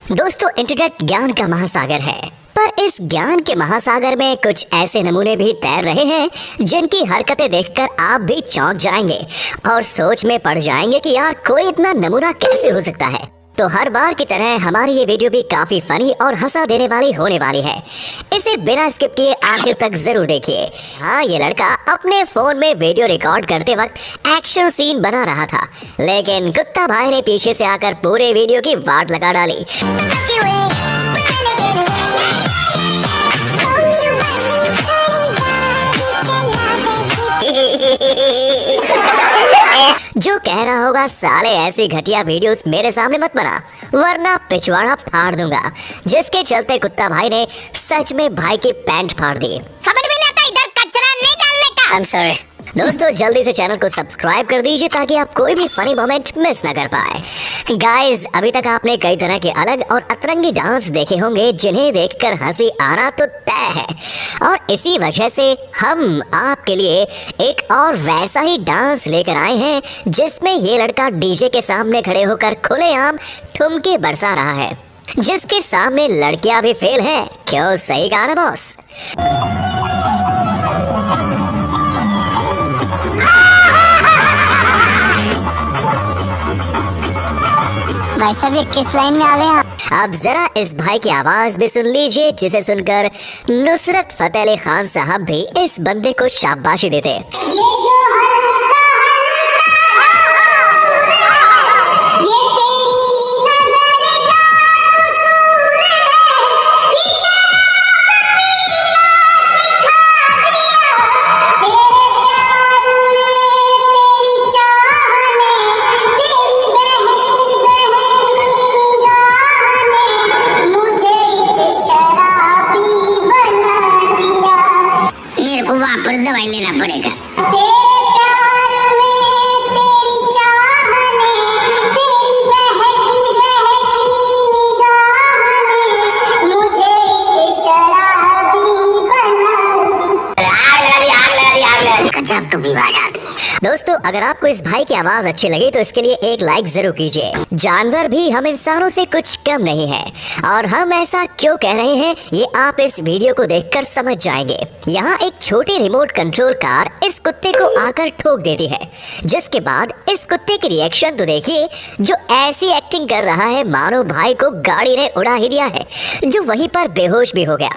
दोस्तों, इंटरनेट ज्ञान का महासागर है, पर इस ज्ञान के महासागर में कुछ ऐसे नमूने भी तैर रहे हैं जिनकी हरकतें देखकर आप भी चौंक जाएंगे और सोच में पड़ जाएंगे कि यार कोई इतना नमूना कैसे हो सकता है। तो हर बार की तरह हमारी ये वीडियो भी काफी फनी और हंसा देने वाली होने वाली है। इसे बिना स्किप किए आखिर तक जरूर देखिए। हाँ, ये लड़का अपने फोन में वीडियो रिकॉर्ड करते वक्त एक्शन सीन बना रहा था, लेकिन गुप्ता भाई ने पीछे से आकर पूरे वीडियो की वाट लगा डाली। जो कह रहा होगा, साले ऐसी घटिया वीडियोस मेरे सामने मत बना वरना पिछवाड़ा फाड़ दूंगा, जिसके चलते कुत्ता भाई ने सच में भाई की पैंट फाड़ दी। समझ में नहीं आता, इधर कचरा नहीं डालने का। I'm sorry। दोस्तों, जल्दी से चैनल को सब्सक्राइब कर दीजिए ताकि आप कोई भी फनी मोमेंट मिस न कर पाए। गाइस, अभी तक आपने कई तरह के अलग और अतरंगी डांस देखे होंगे जिन्हें देखकर हंसी आना तो तय है, और इसी वजह से हम आपके लिए एक और वैसा ही डांस लेकर आए हैं जिसमें ये लड़का डीजे के सामने खड़े होकर खुलेआम ठुमके बरसा रहा है, जिसके सामने लड़कियां भी फेल हैं। क्यों, सही कहा ना बॉस? भाई साहब, ये किस लाइन में आ गए आप? अब जरा इस भाई की आवाज भी सुन लीजिए, जिसे सुनकर नुसरत फतेह अली खान साहब भी इस बंदे को शाबाशी देते। वापस दवाई लेना पड़ेगा। गजब तो विवाद आ गई। दोस्तों, अगर आपको इस भाई की आवाज अच्छी लगी तो इसके लिए एक लाइक जरूर कीजिए। जानवर भी हम इंसानों से कुछ कम नहीं है, और हम ऐसा क्यों कह रहे हैं ये आप इस वीडियो को देखकर समझ जाएंगे। यहाँ एक छोटी रिमोट कंट्रोल कार इस कुत्ते को आकर ठोक देती है, जिसके बाद इस कुत्ते की रिएक्शन तो देखिए, जो ऐसी एक्टिंग कर रहा है मानो भाई को गाड़ी ने उड़ा ही दिया है, जो वहीं पर बेहोश भी हो गया।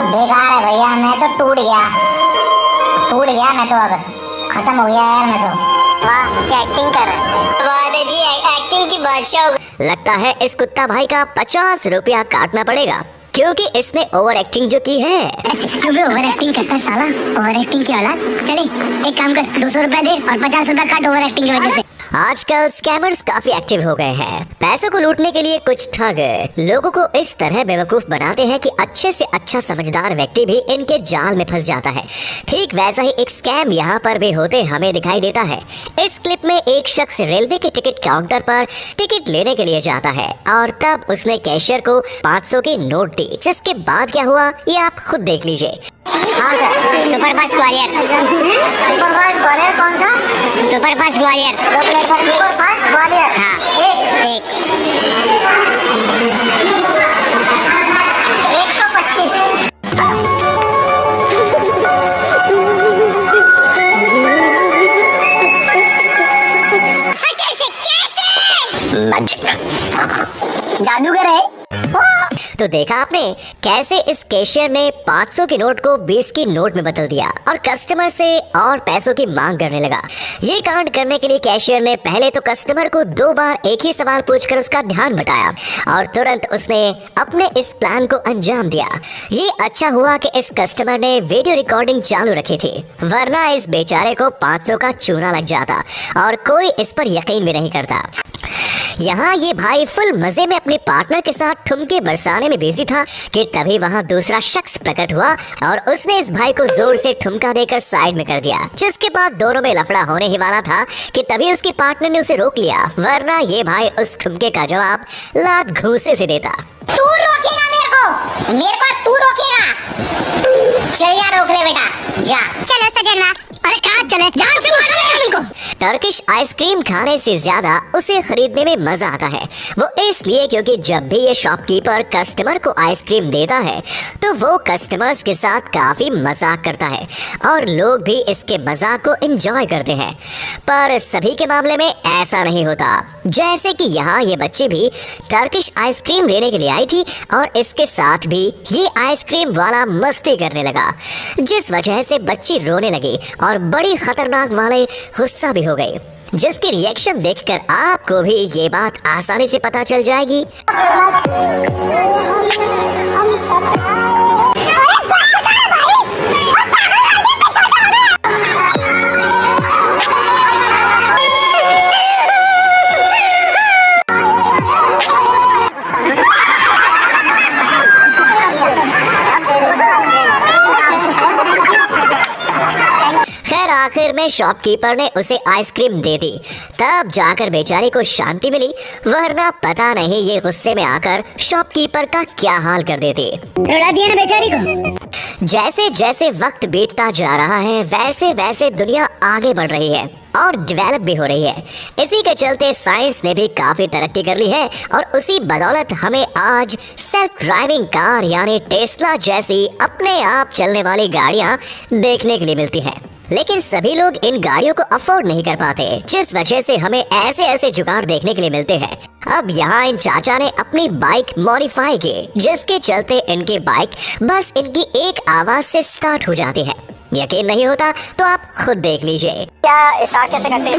बेकार है भैया, मैं तो टूट गया मैं तो, अब खत्म हो गया यार मैं तो। वाह, क्या एक्टिंग कर रहा है। वाह जी, एक्टिंग की बादशाह। लगता है इस कुत्ता भाई का 50 रुपया काटना पड़ेगा, क्योंकि इसने ओवर एक्टिंग जो की है। तू भी ओवर एक्टिंग करता है साला, ओवर एक्टिंग की औलाद। चले एक काम कर, 200 रुपए दे और 50 रुपए काट ओवर एक्टिंग की वजह से। आजकल स्कैमर्स काफी एक्टिव हो गए हैं। पैसों को लूटने के लिए कुछ ठग लोगों को इस तरह बेवकूफ बनाते हैं कि अच्छे से अच्छा समझदार व्यक्ति भी इनके जाल में फंस जाता है। ठीक वैसा ही एक स्कैम यहाँ पर भी होते हमें दिखाई देता है। इस क्लिप में एक शख्स रेलवे के टिकट काउंटर पर टिकट लेने के लिए जाता है, और तब उसने कैशियर को 500 की नोट दी, जिसके बाद क्या हुआ ये आप खुद देख लीजिए। हाँ sir, superfast Gwalior. Superfast Gwalior कौन सा? सुपरफास्ट ग्वालियर। सुपरफास्ट ग्वालियर। हाँ, एक 125। जादूगर है। तो देखा आपने कैसे इस कैशियर ने 500 की नोट को 20 की नोट में बदल दिया और कस्टमर से और पैसों की मांग करने लगा। ये कांड करने के लिए कैशियर ने पहले तो कस्टमर को 2 बार एक ही सवाल पूछकर उसका ध्यान भटाया, और तुरंत उसने अपने इस प्लान को अंजाम दिया। ये अच्छा हुआ कि इस कस्टमर ने वीडियो रिकॉर्डिंग चालू रखी थी, वरना इस बेचारे को 500 का चूना लग जाता और कोई इस पर यकीन भी नहीं करता। यहाँ ये भाई फुल मजे में अपने पार्टनर के साथ ठुमके बरसाने में बिजी था कि तभी वहाँ दूसरा शख्स प्रकट हुआ और उसने इस भाई को जोर से ठुमका देकर साइड में कर दिया, जिसके बाद दोनों में लफड़ा होने ही वाला था कि तभी उसके पार्टनर ने उसे रोक लिया, वरना ये भाई उस ठुमके का जवाब लात घूंसे से देता। तू रोकेगा मेरे को तू रोकेगा। चल यार, रोक ले बेटा, जा। चलो सजनवा, अरे कहाँ चले, जान से मारो हम इनको। टर्किश आइसक्रीम खाने से ज्यादा उसे खरीदने में मजा आता है। वो इसलिए क्योंकि जब भी ये शॉपकीपर कस्टमर को आइसक्रीम देता है तो वो कस्टमर्स के साथ काफी मजाक करता है और लोग भी इसके मजाक को एंजॉय करते हैं। पर सभी के मामले में ऐसा नहीं होता। जैसे कि यहाँ ये बच्ची भी टर्किश आइसक्रीम लेने के लिए आई थी और इसके साथ भी ये आइसक्रीम वाला मस्ती करने लगा, जिस वजह से बच्ची रोने लगी और बड़ी खतरनाक वाले गुस्सा भी हो गई, जिसकी रिएक्शन देखकर आपको भी ये बात आसानी से पता चल जाएगी। आखिर में शॉपकीपर ने उसे आइसक्रीम दे दी, तब जाकर बेचारी को शांति मिली, वरना पता नहीं ये गुस्से में आकर शॉपकीपर का क्या हाल कर देती। रुला दिया ना बेचारी को। जैसे जैसे वक्त बीतता जा रहा है वैसे वैसे दुनिया आगे बढ़ रही है और डेवलप भी हो रही है। इसी के चलते साइंस ने भी काफी तरक्की कर ली है और उसी बदौलत हमें आज सेल्फ ड्राइविंग कार यानी टेस्ला जैसी अपने आप चलने वाली गाड़ियां देखने के लिए मिलती हैं। लेकिन सभी लोग इन गाड़ियों को अफोर्ड नहीं कर पाते, जिस वजह से हमें ऐसे ऐसे जुगाड़ देखने के लिए मिलते हैं। अब यहाँ इन चाचा ने अपनी बाइक मॉडिफाई की, जिसके चलते इनकी बाइक बस इनकी एक आवाज से स्टार्ट हो जाती है। यकीन नहीं होता तो आप खुद देख लीजिए। क्या स्टार्ट कैसे करते हैं?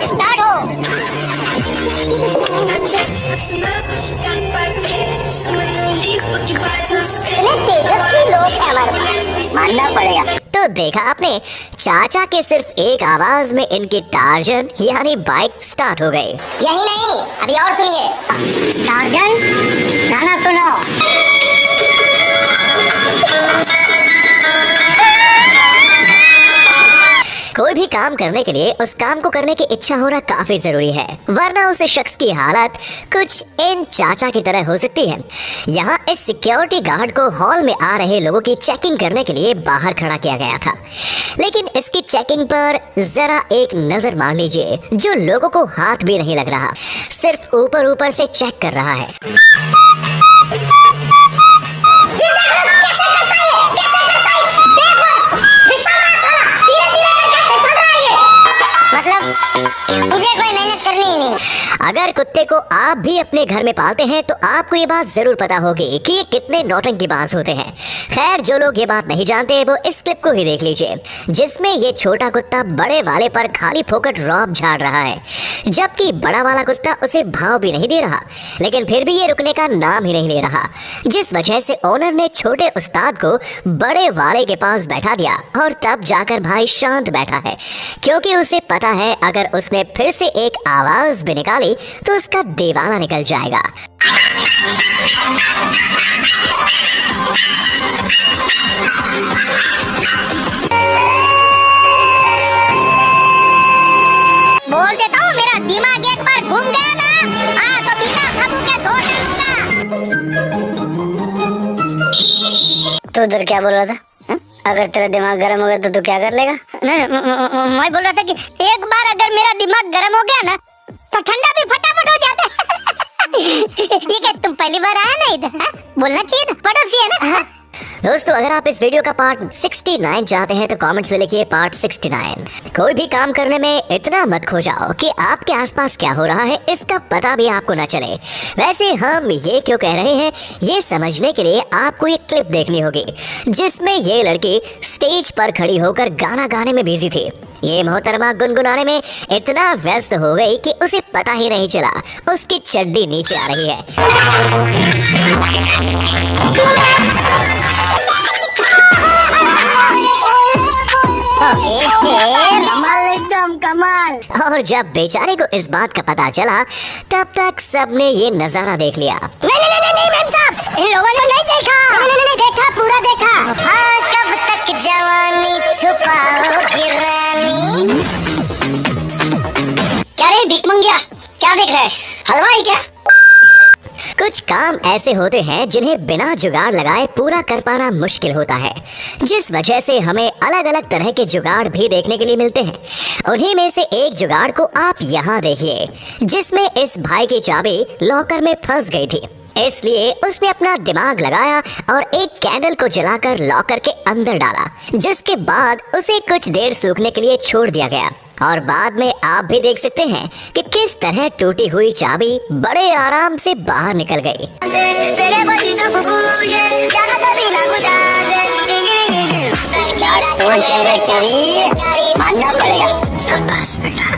स्टार्ट हो। तेजस्वी लोग हैं हमारे पास, मानना पड़ेगा। तो देखा आपने, चाचा के सिर्फ एक आवाज में इनकी टार्जन यानी बाइक स्टार्ट हो गई। यही नहीं, अभी और सुनिए। टार्जन, गाना सुनो। कोई भी काम करने के लिए उस काम को करने की इच्छा होना काफी जरूरी है, वरना उस शख्स की हालत कुछ इन चाचा की तरह हो सकती है। यहाँ इस सिक्योरिटी गार्ड को हॉल में आ रहे लोगों की चेकिंग करने के लिए बाहर खड़ा किया गया था, लेकिन इसकी चेकिंग पर जरा एक नजर मार लीजिए। जो लोगों को हाथ भी नहीं लग रहा, सिर्फ ऊपर ऊपर से चेक कर रहा है। मुझे कोई मेहनत करनी ही नहीं। अगर कुत्ते को आप भी अपने घर में पालते हैं तो आपको ये बात जरूर पता होगी कि ये कितने नौटंकीबाज होते हैं। खैर, जो लोग ये बात नहीं जानते वो इस क्लिप को ही देख लीजिए, जिसमें ये छोटा कुत्ता बड़े वाले पर खाली फोकट रौब झाड़ रहा है, जबकि बड़ा वाला कुत्ता उसे भाव भी नहीं दे रहा, लेकिन फिर भी ये रुकने का नाम ही नहीं ले रहा, जिस वजह से ओनर ने छोटे उस्ताद को बड़े वाले के पास बैठा दिया और तब जाकर भाई शांत बैठा है, क्योंकि उसे पता है अगर उसने फिर से एक आवाज भी निकाली तो उसका दीवाना निकल जाएगा। बोल देता हूँ, मेरा दिमाग एक बार घूम गया ना, तो बिना सबू के धो डालूंगा। तू उधर क्या बोल रहा था? अगर तेरा दिमाग गर्म हो गया तो तू क्या कर लेगा? मैं बोल रहा था कि एक बार अगर मेरा दिमाग गर्म हो गया ना तो ठंडा भी फटाफट हो जाता है। ये क्या तुम पहली बार आया ना इधर? बोलना चाहिए ना, पड़ोसी है ना। दोस्तों, अगर आप इस वीडियो का पार्ट 69 चाहते हैं तो कमेंट्स में लिखिए पार्ट 69। कोई भी काम करने में इतना मत खो जाओ कि आपके आसपास क्या हो रहा है इसका पता भी आपको न चले। वैसे हम ये क्यों कह रहे हैं, ये समझने के लिए आपको एक क्लिप देखनी होगी, जिसमें ये लड़की स्टेज पर खड़ी होकर गाना गाने में बिजी थी। ये मोहतरमा गुनगुनाने में इतना व्यस्त हो गई कि उसे पता ही नहीं चला उसकी चड्डी नीचे आ रही है। एकदम कमाल। और जब बेचारे को इस बात का पता चला तब तक सबने ये नजारा देख लिया। नहीं मैम साहब, इन लोगों ने नहीं देखा। नहीं देखा, पूरा देखा। हाँ, कब तक जवानी छुपाओगी रानी? क्या रे भिख मंगिया, क्या देख रहा है? हलवा ही क्या? कुछ काम ऐसे होते हैं जिन्हें बिना जुगाड़ लगाए पूरा कर पाना मुश्किल होता है, जिस वजह से हमें अलग अलग तरह के जुगाड़ भी देखने के लिए मिलते हैं। उन्हीं में से एक जुगाड़ को आप यहाँ देखिए, जिसमें इस भाई की चाबी लॉकर में फंस गई थी। इसलिए उसने अपना दिमाग लगाया और एक कैंडल को जलाकर लॉकर के अंदर डाला, जिसके बाद उसे कुछ देर सूखने के लिए छोड़ दिया गया। और बाद में आप भी देख सकते हैं कि किस तरह टूटी हुई चाबी बड़े आराम से बाहर निकल गई। क्या सोच है मानना पड़ेगा। शाबाश बेटा,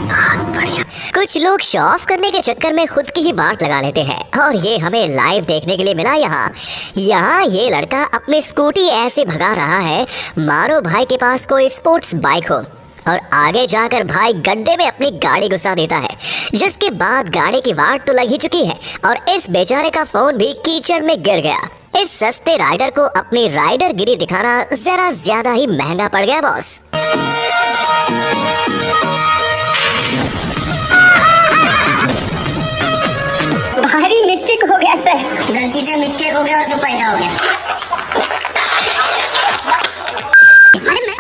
बहुत बढ़िया। कुछ लोग शो ऑफ करने के चक्कर में खुद की ही वाट लगा लेते हैं, और ये हमें लाइव देखने के लिए मिला। यहाँ ये लड़का अपनी स्कूटी ऐसे भगा रहा है मानो भाई के पास कोई स्पोर्ट्स बाइक हो, और आगे जाकर भाई गड्ढे में अपनी गाड़ी घुसा देता है, जिसके बाद गाड़ी की वाट तो लग ही चुकी है और इस बेचारे का फोन भी कीचड़ में गिर गया। इस सस्ते राइडर को अपनी राइडर गिरी दिखाना जरा ज्यादा ही महंगा पड़ गया बॉस। भारी मिस्टेक हो गया सर। गलती से मिस्टेक हो गया और तो पैदा हो गया।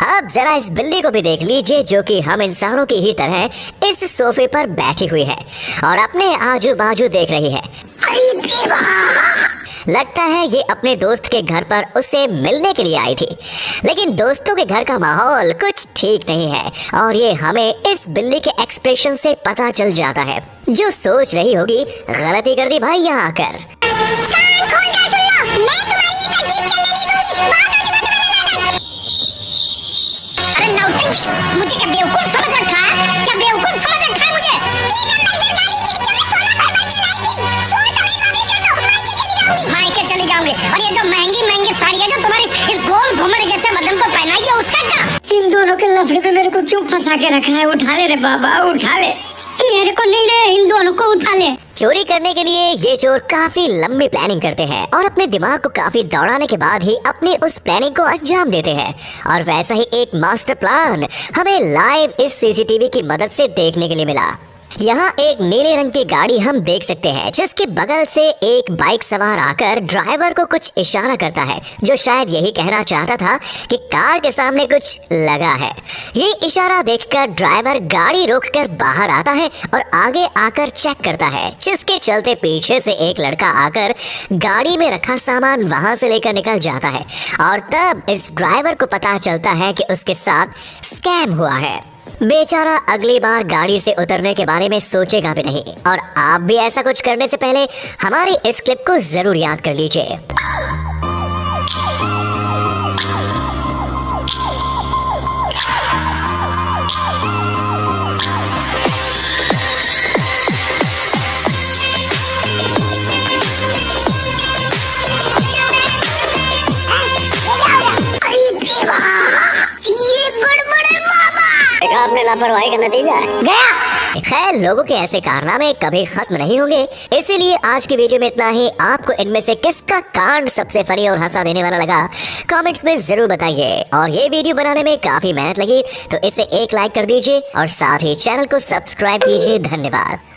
अब जरा इस बिल्ली को भी देख लीजिए, जो कि हम इंसानों की ही तरह इस सोफे पर बैठी हुई है और अपने आजू बाजू देख रही है। लगता है ये अपने दोस्त के घर पर उससे मिलने के लिए आई थी, लेकिन दोस्तों के घर का माहौल कुछ ठीक नहीं है और ये हमें इस बिल्ली के एक्सप्रेशन से पता चल जाता है, जो सोच रही होगी गलती कर दी भाई यहाँ आकर। मुझे क्या बेवकूफ समझ रखा है? क्या बेवकूफ समझ रखा है मुझे? मायके चली जाऊंगी। और ये जो महंगी महंगी साड़ियाँ जो तुम्हारी इस गोल घुमड़ जैसे बदन को पहनाई है, उसका क्या? इन दोनों के लफड़े पे मेरे को क्यों फंसा के रखा है? उठा ले रे बाबा, उठा ले। मेरे को नहीं रे, इन दोनों को उठा ले। चोरी करने के लिए ये चोर काफी लंबी प्लानिंग करते हैं और अपने दिमाग को काफी दौड़ाने के बाद ही अपनी उस प्लानिंग को अंजाम देते हैं। और वैसा ही एक मास्टर प्लान हमें लाइव इस सीसीटीवी की मदद से देखने के लिए मिला। यहाँ एक नीले रंग की गाड़ी हम देख सकते हैं, जिसके बगल से एक बाइक सवार आकर ड्राइवर को कुछ इशारा करता है, जो शायद यही कहना चाहता था कि कार के सामने कुछ लगा है। ये इशारा देखकर ड्राइवर गाड़ी रोककर बाहर आता है और आगे आकर चेक करता है, जिसके चलते पीछे से एक लड़का आकर गाड़ी में रखा सामान वहां से लेकर निकल जाता है। और तब इस ड्राइवर को पता चलता है कि उसके साथ स्कैम हुआ है। बेचारा अगली बार गाड़ी से उतरने के बारे में सोचेगा भी नहीं। और आप भी ऐसा कुछ करने से पहले हमारी इस क्लिप को जरूर याद कर लीजिए। आपने लापरवाही का नतीजा है गया। खैर, लोगों के ऐसे कारनामे कभी खत्म नहीं होंगे, इसीलिए आज की वीडियो में इतना ही। आपको इनमें से किसका कांड सबसे फनी और हंसा देने वाला लगा, कमेंट्स में जरूर बताइए। और ये वीडियो बनाने में काफी मेहनत लगी, तो इसे एक लाइक कर दीजिए और साथ ही चैनल को सब्सक्राइब कीजिए। धन्यवाद।